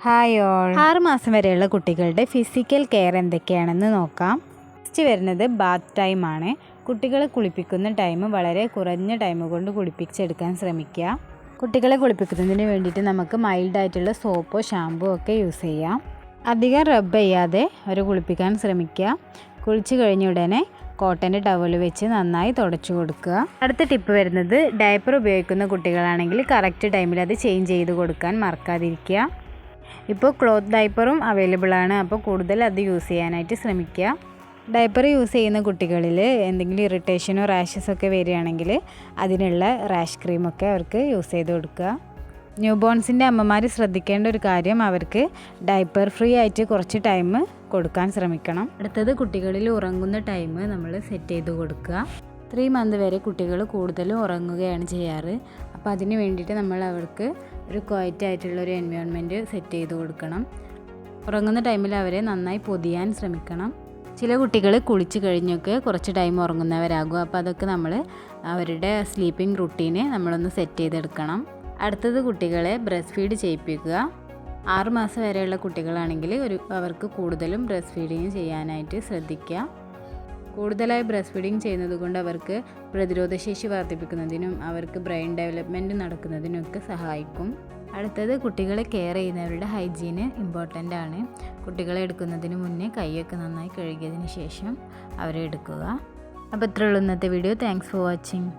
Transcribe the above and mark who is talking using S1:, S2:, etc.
S1: Hi all. 6 മാസം വരെയുള്ള കുട്ടികളുടെ ഫിസിക്കൽ കെയർ എന്തൊക്കെയാണെന്ന് നോക്കാം. ഫസ്റ്റ് വരുന്നത് ബാത്ത് ടൈമാണ്. കുട്ടികളെ കുളിപ്പിക്കുന്ന ടൈം വളരെ കുറഞ്ഞ ടൈം കൊണ്ട് കുളിപ്പിച്ചെടുക്കാൻ ശ്രമിക്കുക. കുട്ടികളെ കുളിപ്പിക്കുന്നതിന് വേണ്ടിയിട്ട് നമുക്ക് മൈൽഡായിട്ടുള്ള സോപ്പോ ഷാമ്പൂ ഒക്കെ യൂസ് ചെയ്യാം. അധികം റബ്ബ് ചെയ്യാതെ അവരെ കുളിപ്പിക്കാൻ ശ്രമിക്കുക. കുളിച്ച് കഴിഞ്ഞ ഉടനെ കോട്ടൻ്റെ ടവൽ വെച്ച് നന്നായി തുടച്ചു കൊടുക്കുക. അടുത്ത ടിപ്പ് വരുന്നത് ഡയപ്പർ ഉപയോഗിക്കുന്ന കുട്ടികളാണെങ്കിൽ കറക്റ്റ് ടൈമിൽ അത് ചേഞ്ച് ചെയ്ത് കൊടുക്കാൻ മറക്കാതിരിക്കുക. ഇപ്പോൾ ക്ലോത്ത് ഡയപ്പറും അവൈലബിൾ ആണ്, അപ്പോൾ കൂടുതൽ അത് യൂസ് ചെയ്യാനായിട്ട് ശ്രമിക്കുക. ഡയപ്പർ യൂസ് ചെയ്യുന്ന കുട്ടികളിൽ എന്തെങ്കിലും ഇറിറ്റേഷനോ റാഷസോ ഒക്കെ വരികയാണെങ്കിൽ അതിനുള്ള റാഷ് ക്രീമൊക്കെ അവർക്ക് യൂസ് ചെയ്ത് കൊടുക്കുക. ന്യൂ ബോൺസിൻ്റെ അമ്മമാർ ശ്രദ്ധിക്കേണ്ട ഒരു കാര്യം, അവർക്ക് ഡയപ്പർ ഫ്രീ ആയിട്ട് കുറച്ച് ടൈം കൊടുക്കാൻ ശ്രമിക്കണം. അടുത്തത് കുട്ടികളിൽ ഉറങ്ങുന്ന ടൈം നമ്മൾ സെറ്റ് ചെയ്ത് കൊടുക്കുക. 3 മന്ത് വരെ കുട്ടികൾ കൂടുതലും ഉറങ്ങുകയാണ് ചെയ്യാറ്. അപ്പോൾ അതിന് വേണ്ടിയിട്ട് നമ്മൾ അവർക്ക് ഒരു ക്വയറ്റ് ആയിട്ടുള്ള ഒരു എൻവയോൺമെൻറ്റ് സെറ്റ് ചെയ്ത് കൊടുക്കണം. ഉറങ്ങുന്ന ടൈമിൽ അവരെ നന്നായി പൊതിയാൻ ശ്രമിക്കണം. ചില കുട്ടികൾ കുളിച്ച് കഴിഞ്ഞൊക്കെ കുറച്ച് ടൈം ഉറങ്ങുന്നവരാകും. അപ്പോൾ അതൊക്കെ നമ്മൾ അവരുടെ സ്ലീപ്പിംഗ് റുട്ടീനെ നമ്മളൊന്ന് സെറ്റ് ചെയ്തെടുക്കണം. അടുത്തത് കുട്ടികളെ ബ്രസ്റ്റ് ഫീഡ് ചെയ്യിപ്പിക്കുക. 6 മാസം വരെയുള്ള കുട്ടികളാണെങ്കിൽ അവർക്ക് കൂടുതലും ബ്രസ്റ്റ് ഫീഡിങ് ചെയ്യാനായിട്ട് ശ്രദ്ധിക്കുക. കൂടുതലായി ബ്രസ്റ്റ് ഫീഡിങ് ചെയ്യുന്നത് കൊണ്ട് അവർക്ക് പ്രതിരോധശേഷി വർദ്ധിപ്പിക്കുന്നതിനും അവർക്ക് ബ്രെയിൻ ഡെവലപ്മെൻറ്റ് നടക്കുന്നതിനൊക്കെ സഹായിക്കും. അടുത്തത് കുട്ടികളെ കെയർ ചെയ്യുന്നവരുടെ ഹൈജീന് ഇമ്പോർട്ടൻ്റ് ആണ്. കുട്ടികളെ എടുക്കുന്നതിന് മുന്നേ കൈയൊക്കെ നന്നായി കഴുകിയതിന് ശേഷം അവരെ എടുക്കുക. അപ്പോൾ ഇത്രയുള്ളൂ ഇന്നത്തെ വീഡിയോ. Thanks for watching.